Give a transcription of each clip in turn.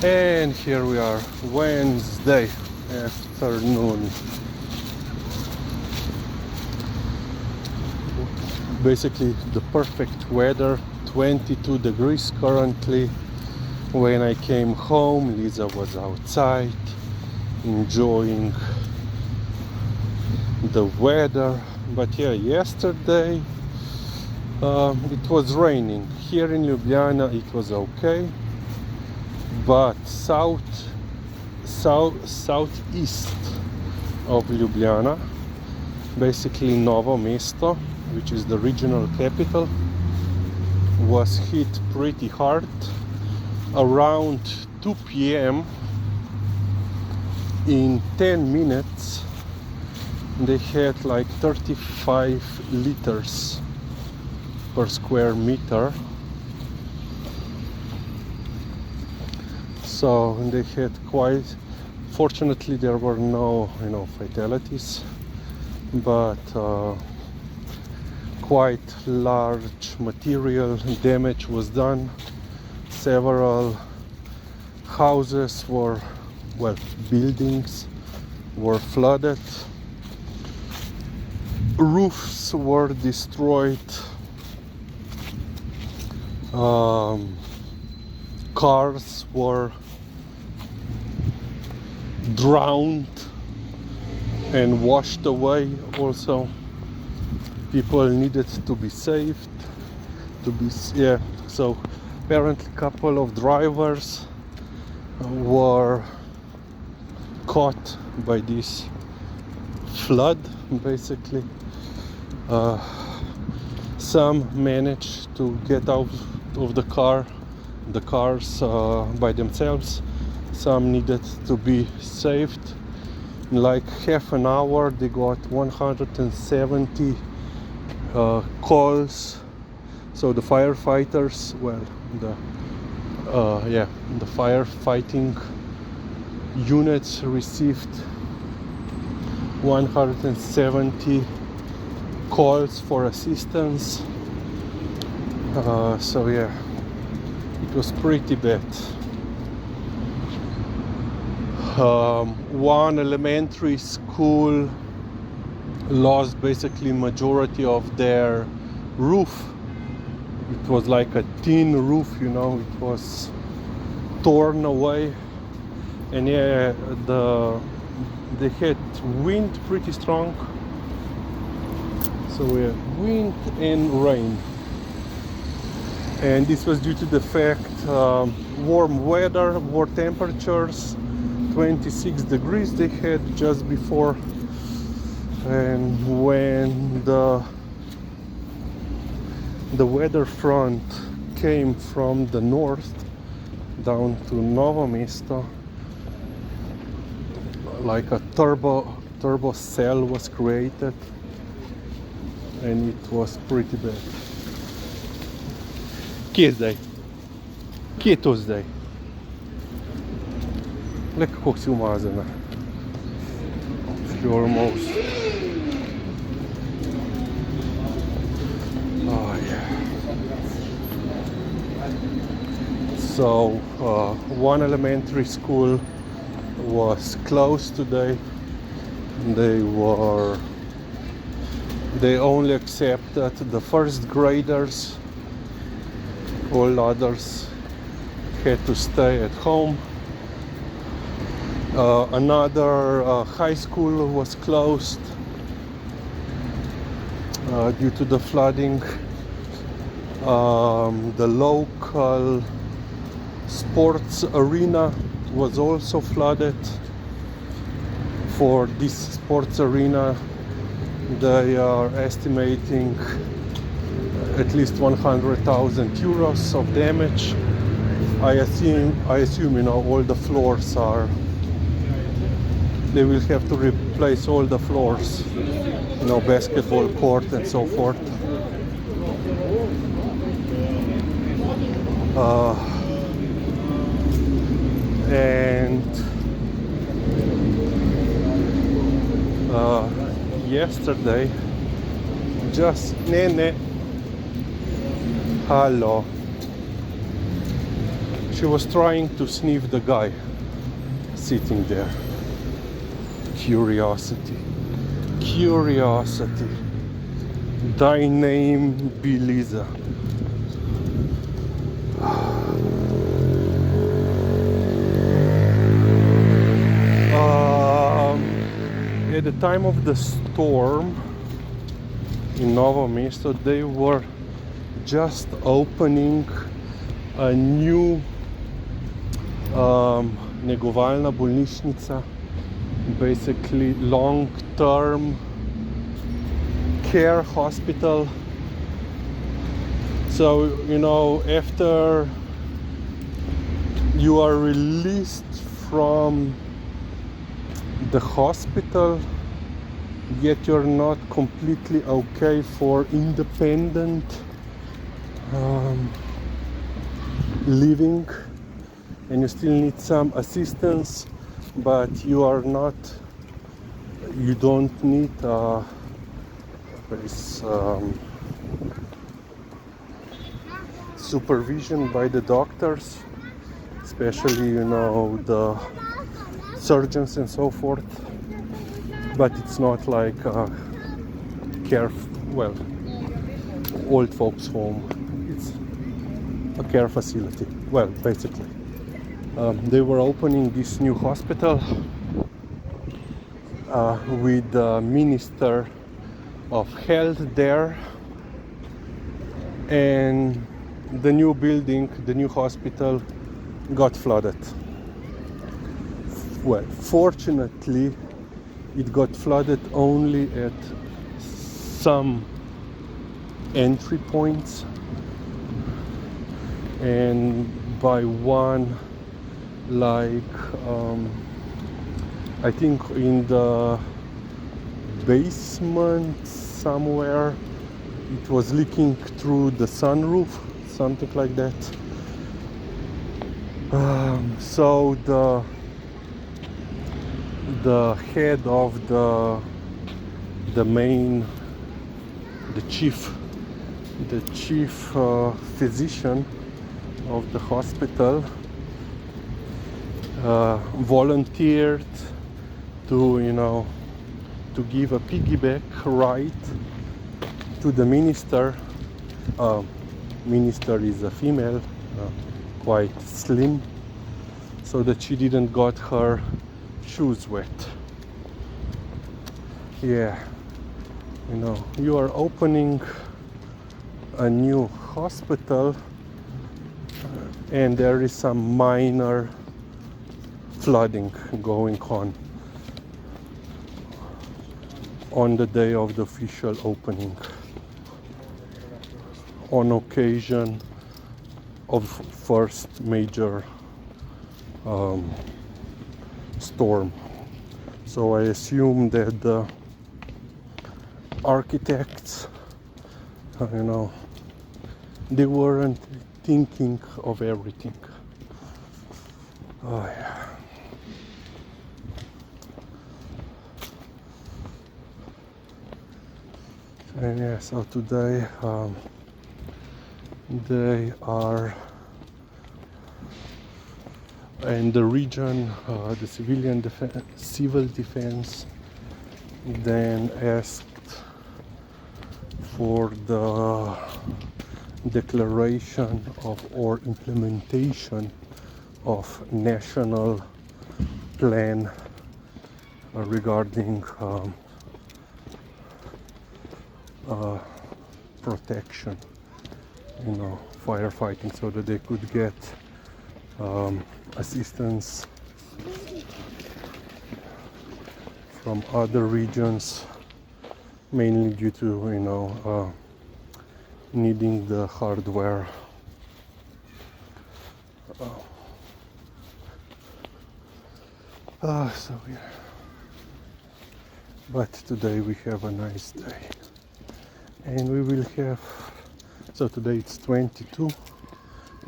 And here we are, Wednesday afternoon. Basically the perfect weather, 22 degrees currently. When I came home, Lisa was outside enjoying the weather. But yeah, yesterday it was raining. Here in Ljubljana it was okay, but southeast of Ljubljana, basically Novo Mesto, which is the regional capital, was hit pretty hard. Around 2 p.m. in 10 minutes they had like 35 liters per square meter. So they had quite, fortunately there were no fatalities, but quite large material damage was done. Several houses were, well, buildings were flooded, roofs were destroyed, cars were drowned and washed away. Also, people needed to be saved. So apparently, a couple of drivers were caught by this flood. Basically, some managed to get out of the cars by themselves. Some needed to be saved. In like half an hour they got 170 calls. So the firefighters, the firefighting units received 170 calls for assistance. So yeah, it was pretty bad. One elementary school lost basically majority of their roof. It was like a tin roof, it was torn away. And yeah, they had wind pretty strong. So we had wind and rain. And this was due to the fact warm weather, warm temperatures, 26 degrees they had just before. And when the weather front came from the north down to Novo Mesto, like a turbo cell was created, and it was pretty bad. Kje je zdaj? Kje je to zdaj? Le kako si umazana. Almost. Oh yeah. So one elementary school was closed today. They only accepted the first graders. All others had to stay at home. Another high school was closed due to the flooding. The local sports arena was also flooded. For this sports arena, they are estimating at least 100,000 euros of damage. I assume all the floors are. They will have to replace all the floors, basketball court and so forth. And yesterday, just Nene, hello. She was trying to sniff the guy sitting there. Curiosity. Curiosity. Thy name be Liza. At the time of the storm in Novo Mesto, they were just opening a new negovalna bolnišnica, basically long-term care hospital. So, you know, after you are released from the hospital, yet you're not completely okay for independent living, and you still need some assistance, but you don't need this supervision by the doctors, especially, you know, the surgeons and so forth. But it's not like a old folks home. It's a care facility. Well, basically, they were opening this new hospital with the Minister of Health there, and the new building, the new hospital, got flooded. Well, fortunately, it got flooded only at some entry points, and by one, like I think in the basement somewhere, it was leaking through the sunroof, something like that. So the head of the chief physician of the hospital volunteered to, you know, to give a piggyback ride to the minister. Minister is a female, quite slim, so that she didn't got her shoes wet. Yeah, you know, you are opening a new hospital and there is some minor flooding going on the day of the official opening, on occasion of first major storm. So I assume that the architects, you know, they weren't thinking of everything. Oh yeah. And yeah, so today they are in the region, the civil defense then asked for the declaration of or implementation of national plan regarding protection, you know, firefighting, so that they could get assistance from other regions, mainly due to, you know, needing the hardware. So yeah. But today we have a nice day, and we will have, so today it's 22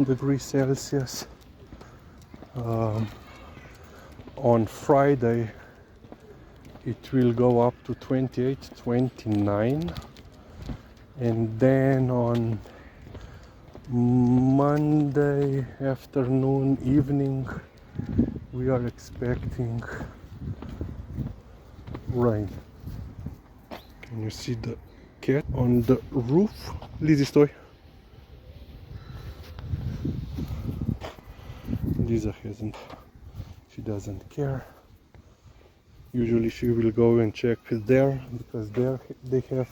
degrees Celsius. On Friday it will go up to 28, 29, and then on Monday afternoon, evening, we are expecting rain. Can you see the cat on the roof? Lizzie, stój. Liza she doesn't care. Usually she will go and check there because there they have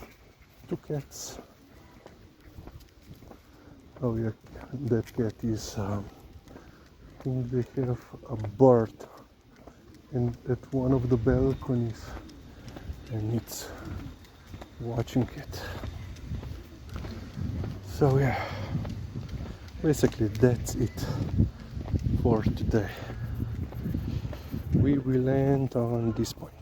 two cats. Oh yeah, that cat is, I think they have a bird at one of the balconies and it's watching it. So yeah, basically that's it for today. We will end on this point.